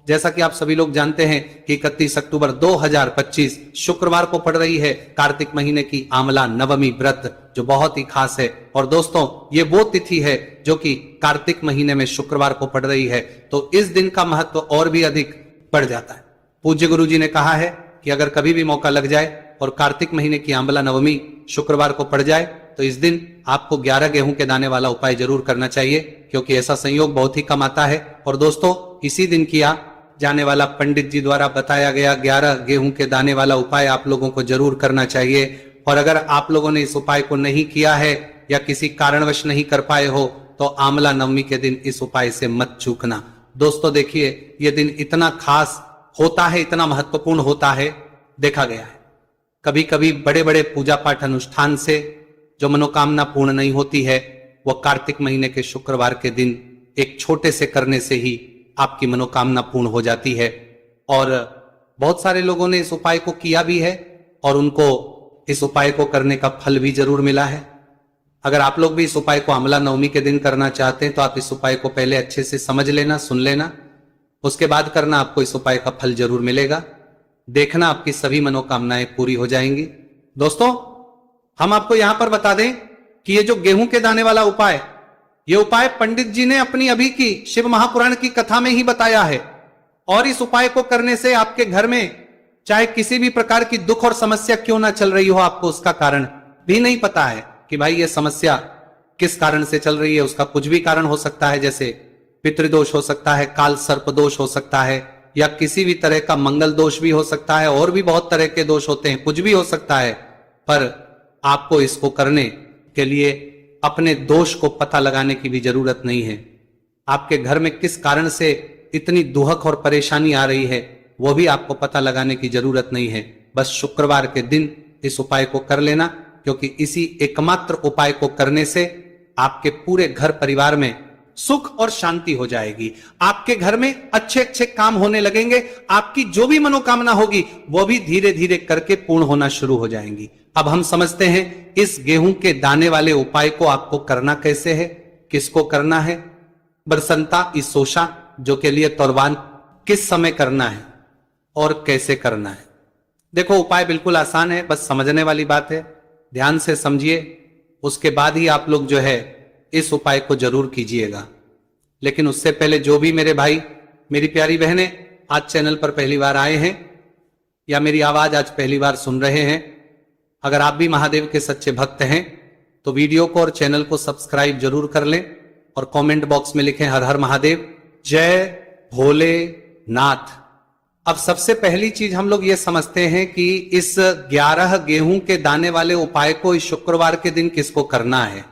जैसा कि आप सभी लोग जानते हैं कि 31 अक्टूबर 2025 शुक्रवार को पड़ रही है कार्तिक महीने की आंवला नवमी व्रत, जो बहुत ही खास है। और दोस्तों, ये वो तिथि है जो कि कार्तिक महीने में शुक्रवार को पड़ रही है, तो इस दिन का महत्व और भी अधिक बढ़ जाता है। पूज्य गुरु जी ने कहा है कि अगर कभी भी मौका लग जाए और कार्तिक महीने की आंवला नवमी शुक्रवार को पड़ जाए तो इस दिन आपको 11 गेहूं के दाने वाला उपाय जरूर करना चाहिए, क्योंकि ऐसा संयोग बहुत ही कम आता है। और दोस्तों, इसी दिन किया जाने वाला पंडित जी द्वारा बताया गया 11 गेहूं के दाने वाला उपाय आप लोगों को जरूर करना चाहिए। और अगर आप लोगों ने इस उपाय को नहीं किया है या किसी कारणवश नहीं कर पाए हो तो आंवला नवमी के दिन इस उपाय से मत चूकना। दोस्तों देखिए, यह दिन इतना खास होता है, इतना महत्वपूर्ण होता है, देखा गया है कभी कभी बड़े बड़े पूजा पाठ अनुष्ठान से जो मनोकामना पूर्ण नहीं होती है, वह कार्तिक महीने के शुक्रवार के दिन एक छोटे से करने से ही आपकी मनोकामना पूर्ण हो जाती है। और बहुत सारे लोगों ने इस उपाय को किया भी है और उनको इस उपाय को करने का फल भी जरूर मिला है। अगर आप लोग भी इस उपाय को आंवला नवमी के दिन करना चाहते हैं तो आप इस उपाय को पहले अच्छे से समझ लेना, सुन लेना, उसके बाद करना, आपको इस उपाय का फल जरूर मिलेगा। देखना, आपकी सभी मनोकामनाएं पूरी हो जाएंगी। दोस्तों, हम आपको यहां पर बता दें कि ये जो गेहूं के दाने वाला उपाय, ये उपाय पंडित जी ने अपनी अभी की शिव महापुराण की कथा में ही बताया है। और इस उपाय को करने से आपके घर में चाहे किसी भी प्रकार की दुख और समस्या क्यों ना चल रही हो, आपको उसका कारण भी नहीं पता है कि भाई ये समस्या किस कारण से चल रही है। उसका कुछ भी कारण हो सकता है, जैसे पितृदोष हो सकता है, काल सर्प दोष हो सकता है, या किसी भी तरह का मंगल दोष भी हो सकता है, और भी बहुत तरह के दोष होते हैं, कुछ भी हो सकता है। पर आपको इसको करने के लिए अपने दोष को पता लगाने की भी जरूरत नहीं है। आपके घर में किस कारण से इतनी दुहक और परेशानी आ रही है, वो भी आपको पता लगाने की जरूरत नहीं है। बस शुक्रवार के दिन इस उपाय को कर लेना, क्योंकि इसी एकमात्र उपाय को करने से आपके पूरे घर परिवार में सुख और शांति हो जाएगी। आपके घर में अच्छे अच्छे काम होने लगेंगे। आपकी जो भी मनोकामना होगी वो भी धीरे धीरे करके पूर्ण होना शुरू हो जाएंगी। अब हम समझते हैं इस गेहूं के दाने वाले उपाय को आपको करना कैसे है, किसको करना है। बरसंता इसोशा जो के लिए तौरवान किस समय करना है और कैसे करना है। देखो, उपाय बिल्कुल आसान है, बस समझने वाली बात है। ध्यान से समझिए, उसके बाद ही आप लोग जो है इस उपाय को जरूर कीजिएगा। लेकिन उससे पहले जो भी मेरे भाई, मेरी प्यारी बहनें आज चैनल पर पहली बार आए हैं या मेरी आवाज आज पहली बार सुन रहे हैं, अगर आप भी महादेव के सच्चे भक्त हैं तो वीडियो को और चैनल को सब्सक्राइब जरूर कर लें और कमेंट बॉक्स में लिखें हर हर महादेव, जय भोलेनाथ। अब सबसे पहली चीज हम लोग ये समझते हैं कि इस 11 गेहूं के दाने वाले उपाय को इस शुक्रवार के दिन किसको करना है।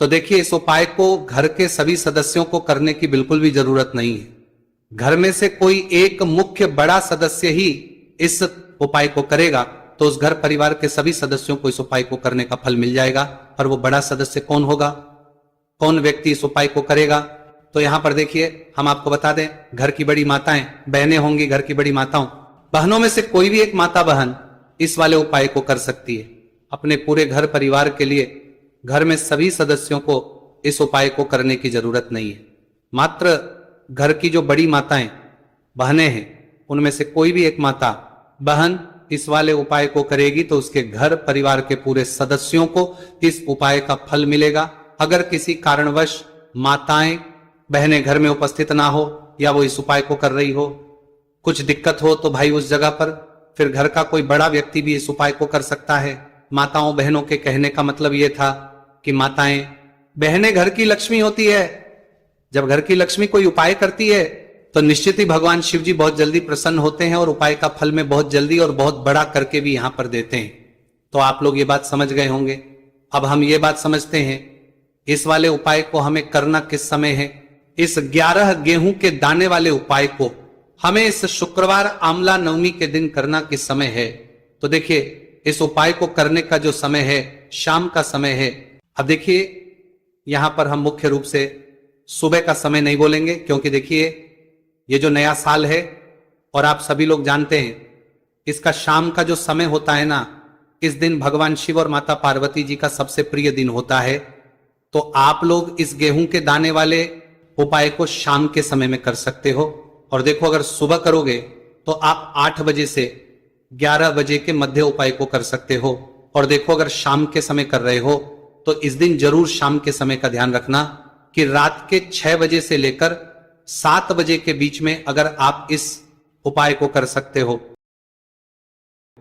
तो देखिए, इस उपाय को घर के सभी सदस्यों को करने की बिल्कुल भी जरूरत नहीं है। घर में से कोई एक मुख्य बड़ा सदस्य ही इस उपाय को करेगा तो उस घर परिवार के सभी सदस्यों को इस उपाय को करने का फल मिल जाएगा। और वो बड़ा सदस्य कौन होगा, कौन व्यक्ति इस उपाय को करेगा, तो यहां पर देखिए हम आपको बता दें, घर की बड़ी माताएं, बहनें होंगी, घर की बड़ी माताओं, बहनों में से कोई भी एक माता बहन इस वाले उपाय को कर सकती है। अपने पूरे घर परिवार के लिए घर में सभी सदस्यों को इस उपाय को करने की जरूरत नहीं है। मात्र घर की जो बड़ी माताएं, बहनें हैं, उनमें से कोई भी एक माता बहन इस वाले उपाय को करेगी तो उसके घर परिवार के पूरे सदस्यों को इस उपाय का फल मिलेगा। अगर किसी कारणवश माताएं, बहनें घर में उपस्थित ना हो या वो इस उपाय को कर रही हो, कुछ दिक्कत हो, तो भाई उस जगह पर फिर घर का कोई बड़ा व्यक्ति भी इस उपाय को कर सकता है। माताओं बहनों के कहने का मतलब ये था कि माताएं, बहनें घर की लक्ष्मी होती है। जब घर की लक्ष्मी कोई उपाय करती है तो निश्चित ही भगवान शिव जी बहुत जल्दी प्रसन्न होते हैं और उपाय का फल में बहुत जल्दी और बहुत बड़ा करके भी यहां पर देते हैं। तो आप लोग ये बात समझ गए होंगे। अब हम ये बात समझते हैं इस वाले उपाय को हमें करना किस समय है। इस 11 गेहूं के दाने वाले उपाय को हमें इस शुक्रवार आंवला नवमी के दिन करना किस समय है। तो देखिए, इस उपाय को करने का जो समय है शाम का समय है। अब देखिए, यहां पर हम मुख्य रूप से सुबह का समय नहीं बोलेंगे, क्योंकि देखिए ये जो नया साल है और आप सभी लोग जानते हैं इसका शाम का जो समय होता है ना, इस दिन भगवान शिव और माता पार्वती जी का सबसे प्रिय दिन होता है। तो आप लोग इस गेहूं के दाने वाले उपाय को शाम के समय में कर सकते हो और देखो अगर सुबह करोगे तो आप 8 बजे से 11 बजे के मध्य उपाय को कर सकते हो। और देखो अगर शाम के समय कर रहे हो तो इस दिन जरूर शाम के समय का ध्यान रखना कि रात के 6 बजे से लेकर 7 बजे के बीच में अगर आप इस उपाय को कर सकते हो,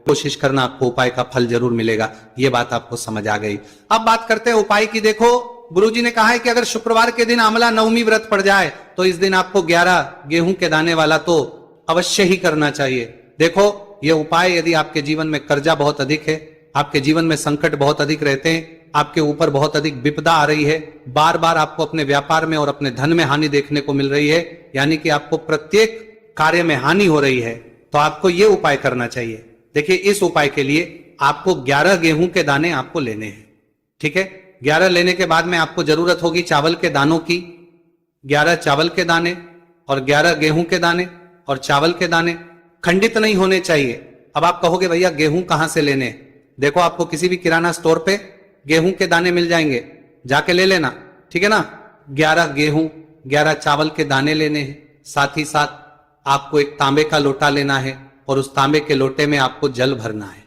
कोशिश करना, आपको उपाय का फल जरूर मिलेगा। यह बात आपको समझ आ गई। अब बात करते हैं उपाय की। देखो गुरुजी ने कहा है कि अगर शुक्रवार के दिन आंवला नवमी व्रत पड़ जाए तो इस दिन आपको 11 गेहूं के दाने वाला तो अवश्य ही करना चाहिए। देखो यह उपाय यदि आपके जीवन में कर्जा बहुत अधिक है, आपके जीवन में संकट बहुत अधिक रहते हैं, आपके ऊपर बहुत अधिक विपदा आ रही है, बार बार आपको अपने व्यापार में और अपने धन में हानि देखने को मिल रही है, यानी कि आपको प्रत्येक कार्य में हानि हो रही है, तो आपको यह उपाय करना चाहिए। देखिए इस उपाय के लिए आपको 11 गेहूं के दाने आपको लेने हैं। ठीक है, 11 लेने के बाद में आपको जरूरत होगी चावल के दानों की। 11 चावल के दाने और 11 गेहूं के दाने और चावल के दाने खंडित नहीं होने चाहिए। अब आप कहोगे भैया गेहूं कहां से लेने? देखो आपको किसी भी किराना स्टोर पे गेहूं के दाने मिल जाएंगे, जाके ले लेना। ठीक है ना, 11 गेहूं 11 चावल के दाने लेने हैं। साथ ही साथ आपको एक तांबे का लोटा लेना है और उस तांबे के लोटे में आपको जल भरना है।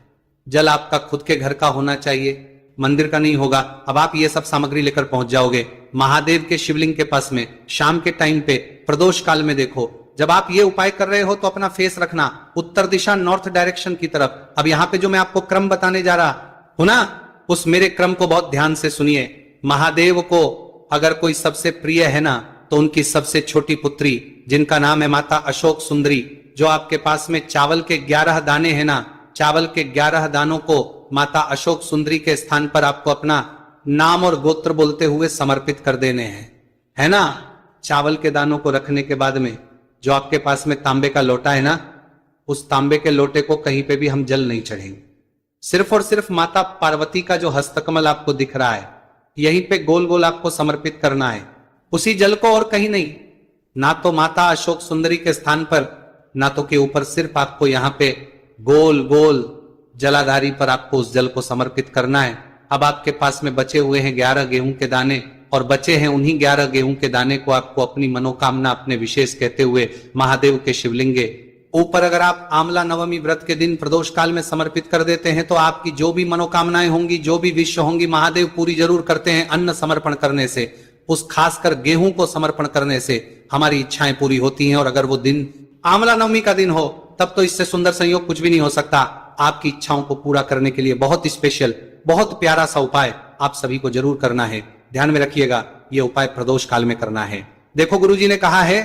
जल आपका खुद के घर का होना चाहिए, मंदिर का नहीं होगा। अब आप ये सब सामग्री लेकर पहुंच जाओगे महादेव के शिवलिंग के पास में शाम के टाइम पे प्रदोष काल में। देखो जब आप ये उपाय कर रहे हो तो अपना फेस रखना उत्तर दिशा, नॉर्थ डायरेक्शन की तरफ। अब यहां पे जो मैं आपको क्रम बताने जा रहा हूं ना, उस मेरे क्रम को बहुत ध्यान से सुनिए। महादेव को अगर कोई सबसे प्रिय है ना तो उनकी सबसे छोटी पुत्री जिनका नाम है माता अशोक सुंदरी, जो आपके पास में चावल के 11 दाने हैं ना, चावल के 11 दानों को माता अशोक सुंदरी के स्थान पर आपको अपना नाम और गोत्र बोलते हुए समर्पित कर देने हैं, है ना। चावल के दानों को रखने के बाद में जो आपके पास में तांबे का लोटा है ना, उस तांबे के लोटे को कहीं पे भी हम जल नहीं चढ़ेंगे। सिर्फ और सिर्फ माता पार्वती का जो हस्तकमल आपको दिख रहा है यहीं पे गोल गोल आपको समर्पित करना है, उसी जल को, और कहीं नहीं। ना तो माता अशोक सुंदरी के स्थान पर, ना तो के ऊपर, सिर्फ आपको यहां पे गोल गोल जलाधारी पर आपको उस जल को समर्पित करना है। अब आपके पास में बचे हुए हैं 11 गेहूं के दाने, और बचे हैं उन्हीं 11 गेहूं के दाने को आपको अपनी मनोकामना, अपने विशेष कहते हुए महादेव के शिवलिंगे ऊपर अगर आप आंवला नवमी व्रत के दिन प्रदोष काल में समर्पित कर देते हैं तो आपकी जो भी मनोकामनाएं होंगी, जो भी विश होंगी, महादेव पूरी जरूर करते हैं। अन्न समर्पण करने से, उस खासकर गेहूं को समर्पण करने से हमारी इच्छाएं पूरी होती हैं। और अगर वो दिन आंवला नवमी का दिन हो तब तो इससे सुंदर संयोग कुछ भी नहीं हो सकता। आपकी इच्छाओं को पूरा करने के लिए बहुत स्पेशल, बहुत प्यारा सा उपाय आप सभी को जरूर करना है। ध्यान में रखिएगा, यह उपाय प्रदोष काल में करना है। देखो गुरुजी ने कहा है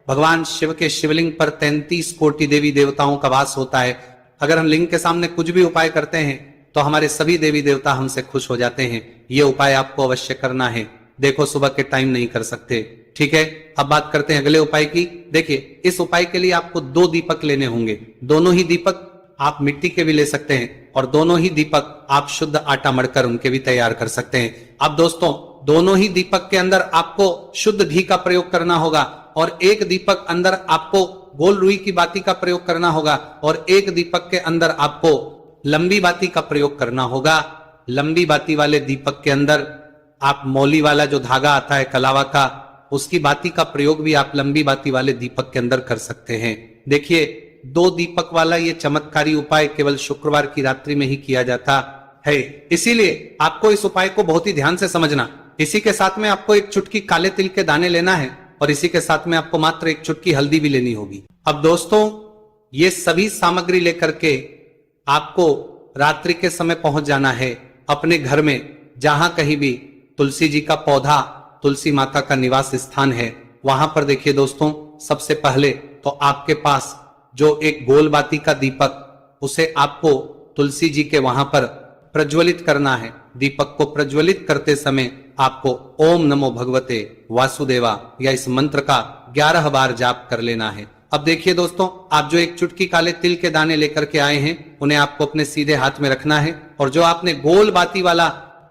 भगवान शिव के शिवलिंग पर 33 कोटि देवी देवताओं का वास होता है। अगर हम लिंग के सामने कुछ भी उपाय करते हैं तो हमारे सभी देवी देवता हमसे खुश हो जाते हैं। यह उपाय आपको अवश्य करना है। देखो सुबह के टाइम नहीं कर सकते, ठीक है। अब बात करते हैं अगले उपाय की। देखिए इस उपाय के लिए आपको 2 दीपक लेने होंगे। दोनों ही दीपक आप मिट्टी के भी ले सकते हैं और दोनों ही दीपक आप शुद्ध आटा मढ़कर उनके भी तैयार कर सकते हैं। अब दोस्तों दोनों ही दीपक के अंदर आपको शुद्ध घी का प्रयोग करना होगा और एक दीपक अंदर आपको गोल रुई की बाती का प्रयोग करना होगा और एक दीपक के अंदर आपको लंबी बाती का प्रयोग करना होगा। लंबी बाती वाले दीपक के अंदर आप मौली वाला जो धागा आता है कलावा का, उसकी बाती का प्रयोग भी आप लंबी बाती वाले दीपक के अंदर कर सकते हैं। देखिए 2 दीपक वाला ये चमत्कारी उपाय केवल शुक्रवार की रात्रि में ही किया जाता है, इसीलिए आपको इस उपाय को बहुत ही ध्यान से समझना। इसी के साथ में आपको एक चुटकी काले तिल के दाने लेना है और इसी के साथ में आपको मात्र एक चुटकी हल्दी भी लेनी होगी। अब दोस्तों ये सभी सामग्री लेकर के आपको रात्रि के समय पहुंच जाना है अपने घर में, जहां कहीं भी तुलसी जी का पौधा, तुलसी माता का निवास स्थान है, वहां पर देखिए दोस्तों सबसे पहले तो आपके पास जो एक गोल बाती का दीपक, उसे आपको तुलसी जी के वहां पर प्रज्वलित करना है। दीपक को प्रज्वलित करते समय आपको ओम नमो भगवते वासुदेवा या इस मंत्र का 11 बार जाप कर लेना है। अब देखिए दोस्तों, आप जो एक चुटकी काले तिल के दाने लेकर के आए हैं उन्हें आपको अपने सीधे हाथ में रखना है और जो आपने गोल बाती वाला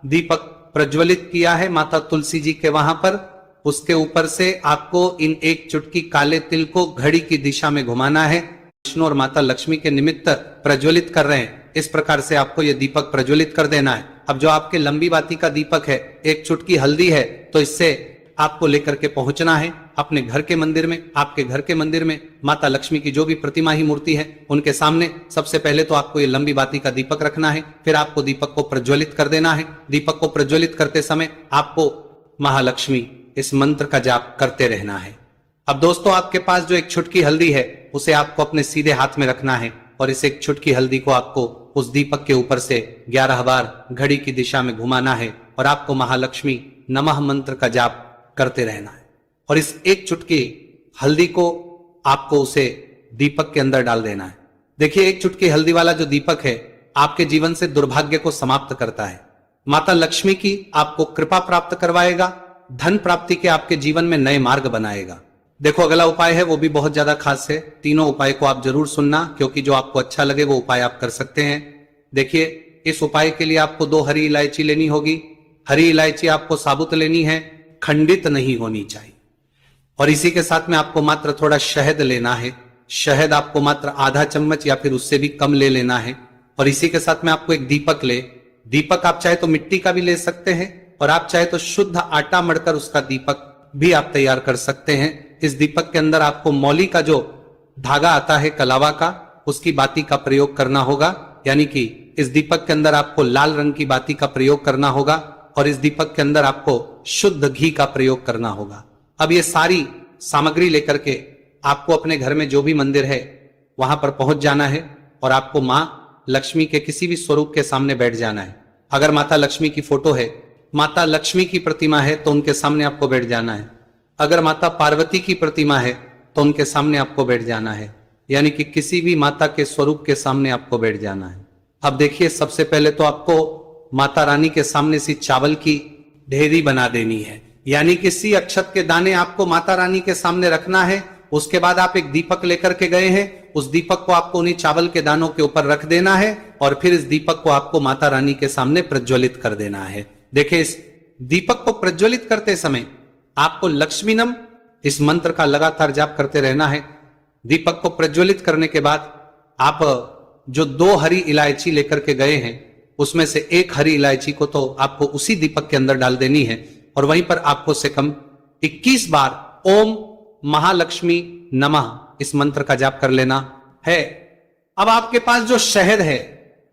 दीपक प्रज्वलित किया है माता तुलसी जी के वहां पर, उसके ऊपर से आपको इन एक चुटकी काले तिल को घड़ी की दिशा में घुमाना है। विष्णु और माता लक्ष्मी के निमित्त प्रज्वलित कर रहे हैं, इस प्रकार से आपको यह दीपक प्रज्वलित कर देना है। अब जो आपके लंबी बाती का दीपक है, एक चुटकी हल्दी है, तो इससे आपको लेकर के पहुंचना है अपने घर के मंदिर में। आपके घर के मंदिर में माता लक्ष्मी की जो भी प्रतिमा ही मूर्ति है उनके सामने सबसे पहले तो आपको ये लंबी बाती का दीपक रखना है। फिर आपको दीपक को प्रज्वलित कर देना है। दीपक को प्रज्वलित करते समय आपको महालक्ष्मी इस मंत्र का जाप करते रहना है। अब दोस्तों, आपके पास जो एक छुटकी हल्दी है उसे आपको अपने सीधे हाथ में रखना है और इस एक छुटकी हल्दी को आपको उस दीपक के ऊपर से 11 बार घड़ी की दिशा में घुमाना है और आपको महालक्ष्मी नमः मंत्र का जाप करते रहना है। और इस एक चुटकी हल्दी को आपको उसे दीपक के अंदर डाल देना है। देखिए, एक चुटकी हल्दी वाला जो दीपक है आपके जीवन से दुर्भाग्य को समाप्त करता है। माता लक्ष्मी की आपको कृपा प्राप्त करवाएगा, धन प्राप्ति के आपके जीवन में नए मार्ग बनाएगा। देखो, अगला उपाय है वो भी बहुत ज्यादा खास है। तीनों उपाय को आप जरूर सुनना, क्योंकि जो आपको अच्छा लगे वो उपाय आप कर सकते हैं। देखिए, इस उपाय के लिए आपको 2 हरी इलायची लेनी होगी। हरी इलायची आपको साबुत लेनी है, खंडित नहीं होनी चाहिए। और इसी के साथ में आपको मात्र थोड़ा शहद लेना है। शहद आपको मात्र आधा चम्मच या फिर उससे भी कम ले लेना है। और इसी के साथ में आपको एक दीपक दीपक आप चाहे तो मिट्टी का भी ले सकते हैं और आप चाहे तो शुद्ध आटा मढ़कर उसका दीपक भी आप तैयार कर सकते हैं। इस दीपक के अंदर आपको मौली का जो धागा आता है कलावा का, उसकी बाती का प्रयोग करना होगा। यानी कि इस दीपक के अंदर आपको लाल रंग की बाती का प्रयोग करना होगा और इस दीपक के अंदर आपको शुद्ध घी का प्रयोग करना होगा। अब ये सारी सामग्री लेकर के आपको अपने घर में जो भी मंदिर है वहां पर पहुंच जाना है और आपको मां लक्ष्मी के किसी भी स्वरूप के सामने बैठ जाना है। अगर माता लक्ष्मी की फोटो है, माता लक्ष्मी की प्रतिमा है तो उनके सामने आपको बैठ जाना है। अगर माता पार्वती की प्रतिमा है तो उनके सामने आपको बैठ जाना है। यानी कि किसी भी माता के स्वरूप के सामने आपको बैठ जाना है। अब देखिए, सबसे पहले तो आपको माता रानी के सामने सी चावल की ढेरी बना देनी है। यानी किसी अक्षत के दाने आपको माता रानी के सामने रखना है। उसके बाद आप एक दीपक लेकर के गए हैं, उस दीपक को आपको उन्हीं चावल के दानों के ऊपर रख देना है और फिर इस दीपक को आपको माता रानी के सामने प्रज्वलित कर देना है। देखिए, इस दीपक को प्रज्वलित करते समय आपको लक्ष्मीनम इस मंत्र का लगातार जाप करते रहना है। दीपक को प्रज्वलित करने के बाद आप जो 2 हरी इलायची लेकर के गए हैं उसमें से एक हरी इलायची को तो आपको उसी दीपक के अंदर डाल देनी है और वहीं पर आपको से कम 21 बार ओम महालक्ष्मी नमः इस मंत्र का जाप कर लेना है। अब आपके पास जो शहद है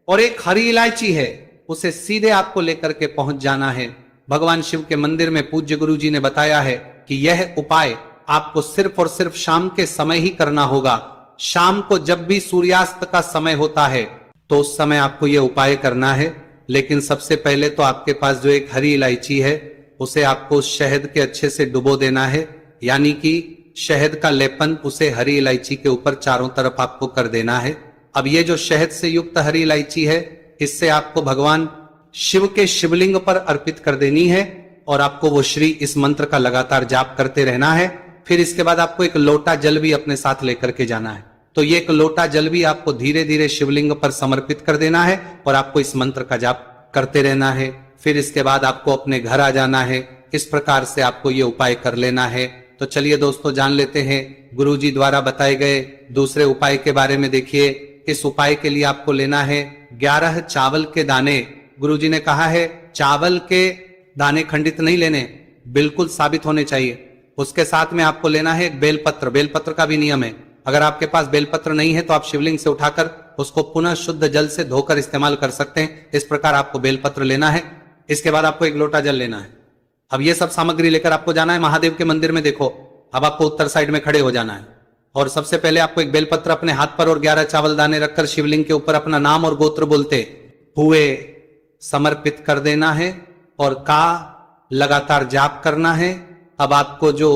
और एक हरी इलायची है उसे सीधे आपको लेकर के पहुंच जाना है। भगवान शिव के मंदिर में पूज्य गुरु जी ने बताया है कि यह उपाय आपको सिर्फ और सिर्फ शाम के समय ही करना होगा। शाम को जब भी सूर्यास्त का समय होता है तो उस समय आपको यह उपाय करना है। लेकिन सबसे पहले तो आपके पास जो एक हरी इलायची है उसे आपको शहद के अच्छे से डुबो देना है। यानी कि शहद का लेपन उसे हरी इलायची के ऊपर चारों तरफ आपको कर देना है। अब ये जो शहद से युक्त हरी इलायची है इससे आपको भगवान शिव के शिवलिंग पर अर्पित कर देनी है और आपको वो श्री इस मंत्र का लगातार जाप करते रहना है। फिर इसके बाद आपको एक लोटा जल भी अपने साथ लेकर के जाना है। तो ये एक लोटा जल भी आपको धीरे धीरे शिवलिंग पर समर्पित कर देना है और आपको इस मंत्र का जाप करते रहना है। फिर इसके बाद आपको अपने घर आ जाना है। इस प्रकार से आपको ये उपाय कर लेना है। तो चलिए दोस्तों, जान लेते हैं गुरु जी द्वारा बताए गए दूसरे उपाय के बारे में। देखिए, इस उपाय के लिए आपको लेना है 11 चावल के दाने। गुरु जी ने कहा है चावल के दाने खंडित नहीं लेने, बिल्कुल साबित होने चाहिए। उसके साथ में आपको लेना है एक बेलपत्र। बेलपत्र का भी नियम है, अगर आपके पास बेलपत्र नहीं है तो आप शिवलिंग से उठाकर उसको पुनः शुद्ध जल से धोकर इस्तेमाल कर सकते हैं। इस प्रकार आपको बेलपत्र लेना है। इसके बाद आपको एक लोटा जल लेना है। अब ये सब सामग्री लेकर आपको जाना है महादेव के मंदिर में। देखो, अब आपको उत्तर साइड में खड़े हो जाना है और सबसे पहले आपको एक बेलपत्र अपने हाथ पर और 11 चावल दाने रखकर शिवलिंग के ऊपर अपना नाम और गोत्र बोलते हुए समर्पित कर देना है और का लगातार जाप करना है। अब आपको जो